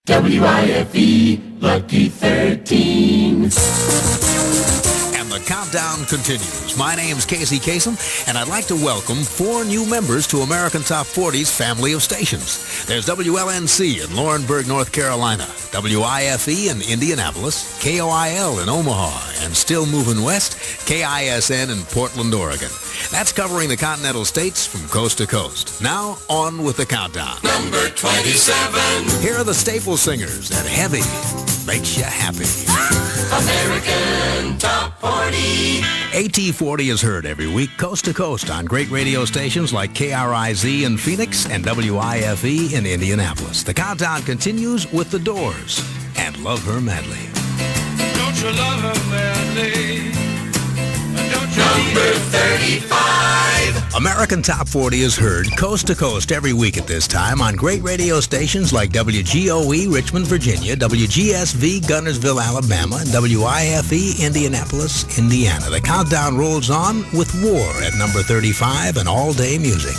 WIFE Lucky 13. And the countdown continues. My name's Kasem, and I'd like to welcome 4 new members to American Top 40's family of stations. There's WLNC in Laurinburg, North Carolina, WIFE in Indianapolis, KOIL in Omaha, and still moving west, KISN in Portland, Oregon. That's covering the continental states from coast to coast. Now, on with the countdown. Number 27. Here are the staple singers that Heavy makes you happy. American Top 40. AT40 is heard every week, coast to coast, on great radio stations like KRIZ in Phoenix and WIFE in Indianapolis. The countdown continues with The Doors and Love Her Madly. Don't you love her madly? Number 35. American Top 40 is heard coast to coast every week at this time on great radio stations like WGOE Richmond, Virginia, WGSV Gunnersville, Alabama, and WIFE Indianapolis, Indiana. The countdown rolls on with War at number 35 and All Day Music.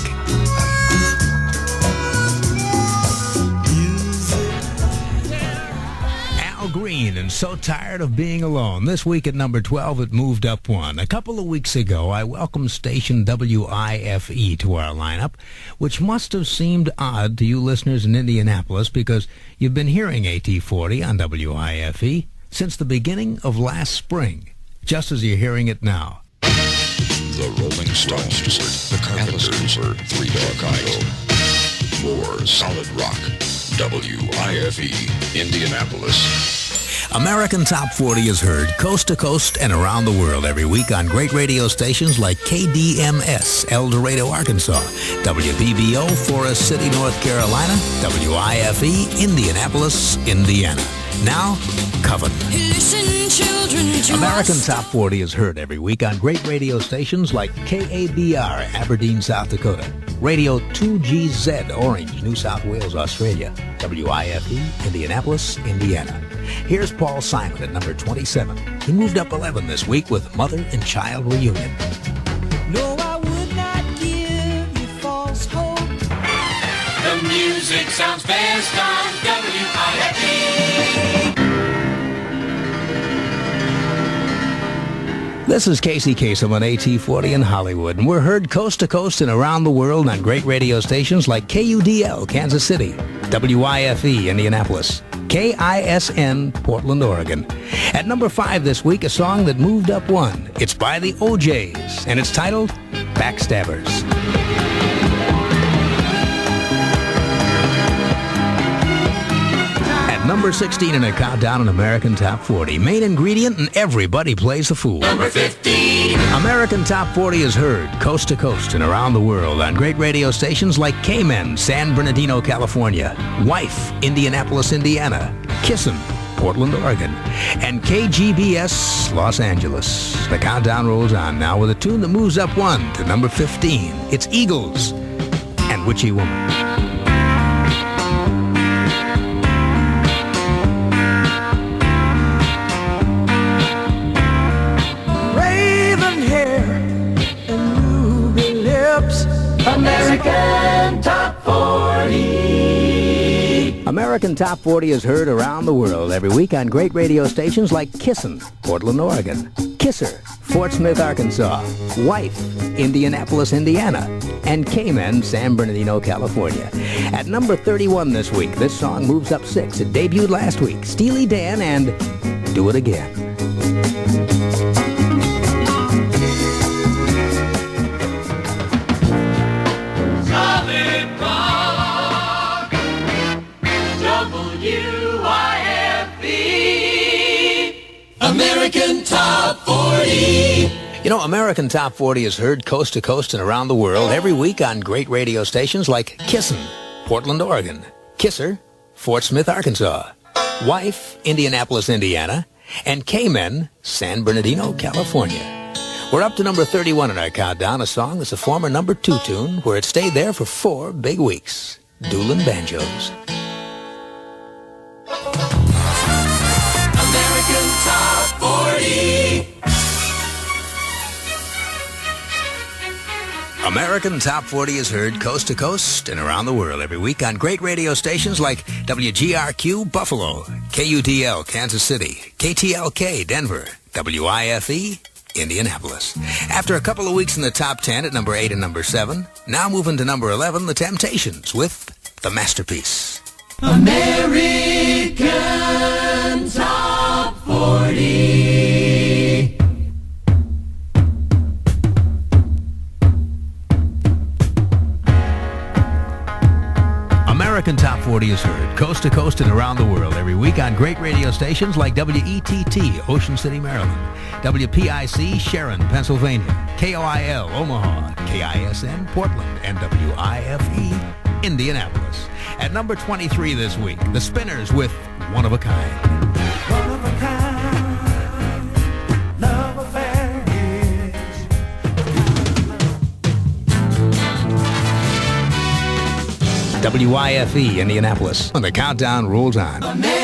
Green and So Tired of Being Alone. This week at number 12, it moved up 1. A couple of weeks ago, I welcomed station WIFE to our lineup, which must have seemed odd to you listeners in Indianapolis because you've been hearing AT40 on WIFE since the beginning of last spring, just as you're hearing it now. The Rolling Stones, the Carpenters, Three Dog Night, more solid rock. WIFE Indianapolis. American Top 40 is heard coast to coast and around the world every week on great radio stations like KDMS, El Dorado, Arkansas, WBBO, Forest City, North Carolina, WIFE, Indianapolis, Indiana. Now, Coven. Listen, children, American Top 40 is heard every week on great radio stations like KABR, Aberdeen, South Dakota, Radio 2GZ, Orange, New South Wales, Australia, WIFE, Indianapolis, Indiana. Here's Paul Simon at number 27. He moved up 11 this week with Mother and Child Reunion. No, I would not give you false hope. The music sounds best on WIFE. This is Kasem on AT40 in Hollywood, and we're heard coast to coast and around the world on great radio stations like KUDL, Kansas City, WIFE, Indianapolis, KISN, Portland, Oregon. At number 5 this week, a song that moved up 1. It's by the OJs, and it's titled Backstabbers. Number 16 in a countdown in American Top 40. Main ingredient and everybody plays the fool. Number 15. American Top 40 is heard coast to coast and around the world on great radio stations like K-Men, San Bernardino, California, WIFE, Indianapolis, Indiana, Kasem, Portland, Oregon, and KGBS, Los Angeles. The countdown rolls on now with a tune that moves up 1 to number 15. It's Eagles and Witchy Woman. American Top 40. American Top 40 is heard around the world every week on great radio stations like Kissin', Portland, Oregon, Kisser, Fort Smith, Arkansas, WIFE, Indianapolis, Indiana, and K-Men, San Bernardino, California. At number 31 this week, this song moves up 6. It debuted last week. Steely Dan and Do It Again. American Top 40. You know, American Top 40 is heard coast to coast and around the world every week on great radio stations like Kissin', Portland, Oregon, Kisser, Fort Smith, Arkansas, WIFE, Indianapolis, Indiana, and K-Men, San Bernardino, California. We're up to number 31 in our countdown, a song that's a former number 2 tune where it stayed there for 4 big weeks. Dueling Banjos. American Top 40. American Top 40 is heard coast to coast and around the world every week on great radio stations like WGRQ Buffalo, KUDL Kansas City, KTLK Denver, WIFE Indianapolis. After a couple of weeks in the top 10 at number 8 and number 7, now moving to number 11, The Temptations with The Masterpiece. American Top 40. American Top 40 is heard coast to coast and around the world every week on great radio stations like WETT, Ocean City, Maryland, WPIC, Sharon, Pennsylvania, KOIL, Omaha, KISN, Portland, and WIFE, Indianapolis. At number 23 this week, The Spinners with One of a Kind. One of a kind, love affair is. WIFE, Indianapolis. And the countdown rolls on. American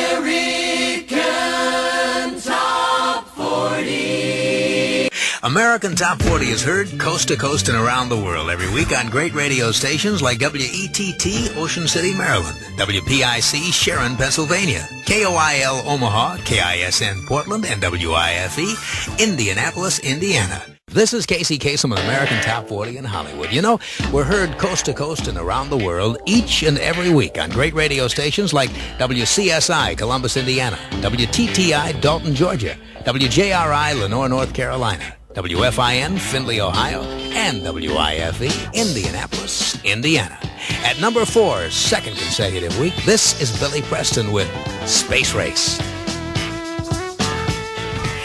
Top 40. American Top 40 is heard coast to coast and around the world every week on great radio stations like WETT, Ocean City, Maryland, WPIC, Sharon, Pennsylvania, KOIL, Omaha, KISN, Portland, and WIFE, Indianapolis, Indiana. This is Casey Kasem with American Top 40 in Hollywood. You know, we're heard coast to coast and around the world each and every week on great radio stations like WCSI, Columbus, Indiana, WTTI, Dalton, Georgia, WJRI, Lenore, North Carolina, WFIN, Findlay, Ohio, and WIFE, Indianapolis, Indiana. At number 4, second consecutive week, this is Billy Preston with Space Race.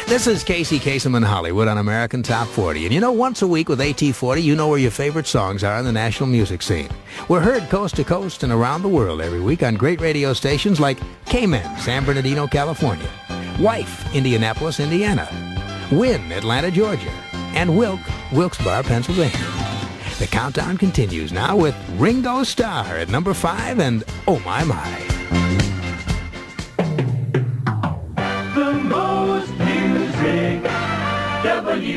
This is Casey Kasem in Hollywood on American Top 40. And you know, once a week with AT40, you know where your favorite songs are in the national music scene. We're heard coast to coast and around the world every week on great radio stations like K-Men, San Bernardino, California, WIFE, Indianapolis, Indiana, WIN, Atlanta, Georgia, and Wilkes-Barre, Pennsylvania. The countdown continues now with Ringo Starr at number 5 and Oh My My. The most music,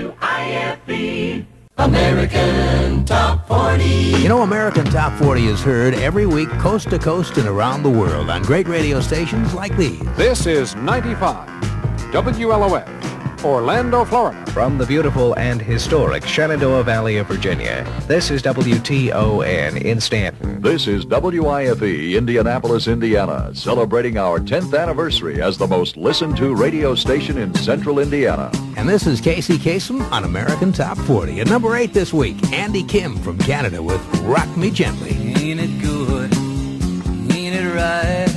WIFE, American Top 40. You know, American Top 40 is heard every week coast to coast and around the world on great radio stations like these. This is 95 WLOF, Orlando, Florida. From the beautiful and historic Shenandoah Valley of Virginia, this is WTON in Stanton. This is WIFE, Indianapolis, Indiana, celebrating our 10th anniversary as the most listened to radio station in central Indiana. And this is Casey Kasem on American Top 40. At number 8 this week, Andy Kim from Canada with Rock Me Gently. Ain't it good? Ain't it right?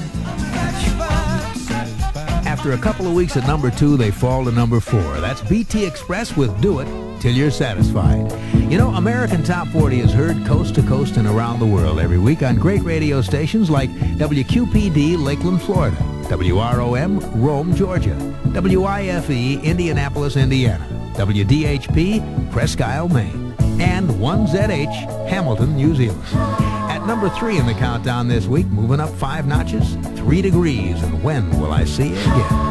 After a couple of weeks at number 2, they fall to number 4. That's BT Express with Do It Till You're Satisfied. You know, American Top 40 is heard coast to coast and around the world every week on great radio stations like WQPD, Lakeland, Florida, WROM, Rome, Georgia, WIFE, Indianapolis, Indiana, WDHP, Presque Isle, Maine, and 1ZH, Hamilton, New Zealand. At number 3 in the countdown this week, moving up 5 notches, 3 degrees, and When Will I See You Again?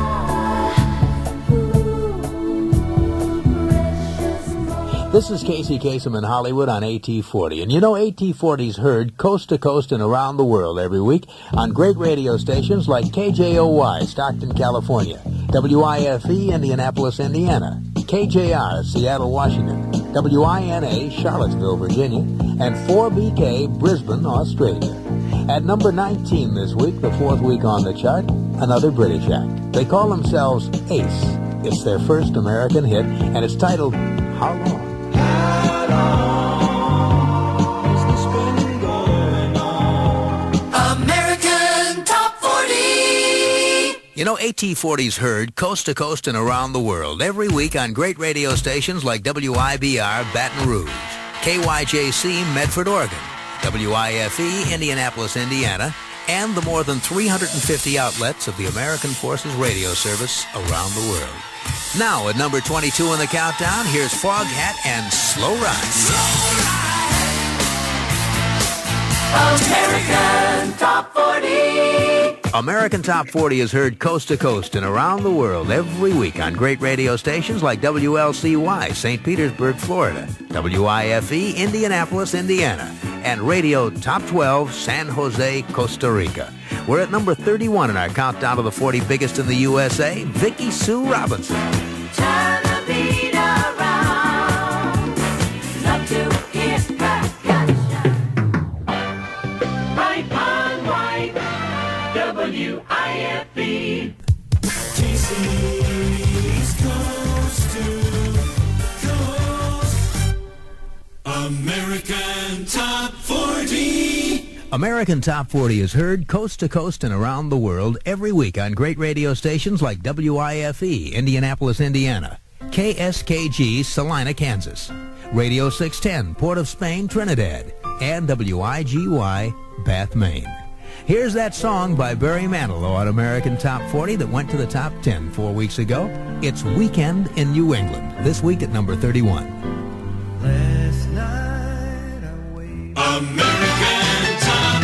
This is Casey Kasem in Hollywood on AT40. And you know, AT40's heard coast to coast and around the world every week on great radio stations like KJOY, Stockton, California, WIFE, Indianapolis, Indiana, KJR, Seattle, Washington, WINA, Charlottesville, Virginia, and 4BK, Brisbane, Australia. At number 19 this week, the 4th week on the chart, another British act. They call themselves Ace. It's their first American hit, and it's titled How Long? American Top 40. You know, AT40's heard coast to coast and around the world every week on great radio stations like WIBR, Baton Rouge, KYJC, Medford, Oregon, WIFE, Indianapolis, Indiana, and the more than 350 outlets of the American Forces Radio Service around the world. Now, at number 22 in the countdown, here's Foghat and Slow Ride. American Top 40. American Top 40 is heard coast to coast and around the world every week on great radio stations like WLCY, St. Petersburg, Florida, WIFE, Indianapolis, Indiana, and Radio Top 12, San Jose, Costa Rica. We're at number 31 in our countdown of the 40 biggest in the USA, Vicki Sue Robinson. Turn the beat around. Love to hear percussion. Right on white. WIFE. TC's Coast to Coast. American Top 40. American Top 40 is heard coast to coast and around the world every week on great radio stations like WIFE, Indianapolis, Indiana, KSKG, Salina, Kansas, Radio 610, Port of Spain, Trinidad, and WIGY, Bath, Maine. Here's that song by Barry Manilow on American Top 40 that went to the top 10 4 weeks ago. It's Weekend in New England, this week at number 31. Last night I waited. American Top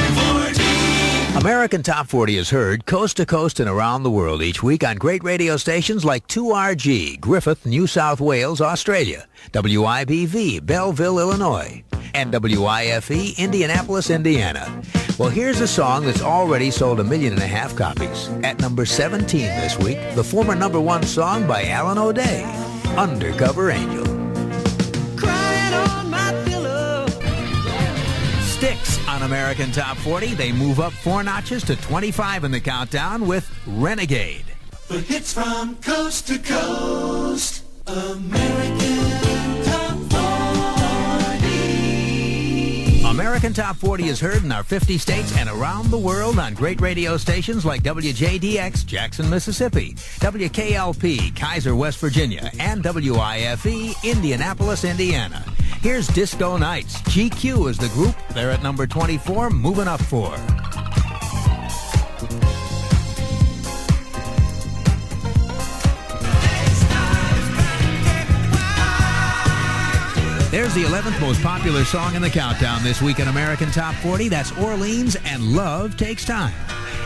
40. American Top 40 is heard coast to coast and around the world each week on great radio stations like 2RG, Griffith, New South Wales, Australia, WIBV, Belleville, Illinois, and WIFE, Indianapolis, Indiana. Well, here's a song that's already sold 1.5 million copies. At number 17 this week, the former number 1 song by Alan O'Day, Undercover Angel. Crying on my pillow. Sticks on American Top 40. They move up 4 notches to 25 in the countdown with Renegade. The hits from coast to coast. American Top 40. American Top 40 is heard in our 50 states and around the world on great radio stations like WJDX, Jackson, Mississippi, WKLP, Kaiser, West Virginia, and WIFE, Indianapolis, Indiana. Here's Disco Nights. GQ is the group. They're at number 24, moving up 4. There's the 11th most popular song in the countdown this week in American Top 40. That's Orleans and Love Takes Time.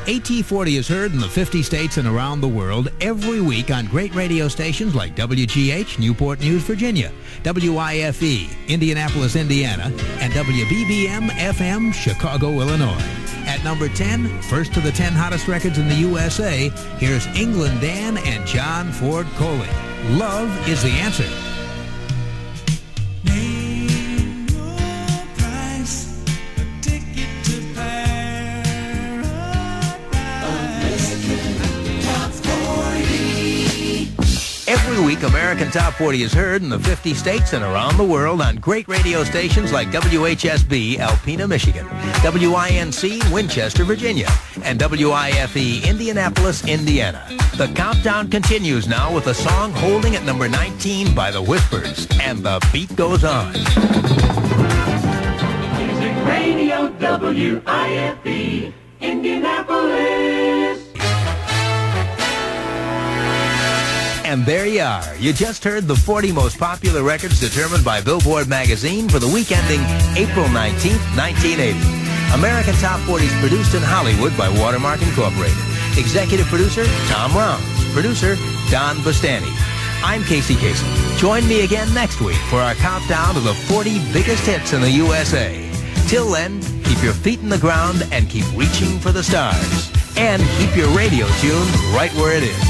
AT40 is heard in the 50 states and around the world every week on great radio stations like WGH, Newport News, Virginia, WIFE, Indianapolis, Indiana, and WBBM-FM, Chicago, Illinois. At number 10, first to the 10 hottest records in the USA, here's England Dan and John Ford Coley. Love is the answer. Name your price, a ticket to paradise. American Top 40. Every week, American Top 40 is heard in the 50 states and around the world on great radio stations like WHSB, Alpena, Michigan, WINC, Winchester, Virginia, and WIFE, Indianapolis, Indiana. The countdown continues now with a song holding at number 19 by the Whispers, and the beat goes on. Music Radio WIFE, Indianapolis. And there you are. You just heard the 40 most popular records determined by Billboard magazine for the week ending April 19th, 1980. American Top 40 is produced in Hollywood by Watermark Incorporated. Executive producer, Tom Rounds. Producer, Don Bustani. I'm Casey Kasem. Join me again next week for our countdown of the 40 biggest hits in the USA. Till then, keep your feet in the ground and keep reaching for the stars. And keep your radio tuned right where it is.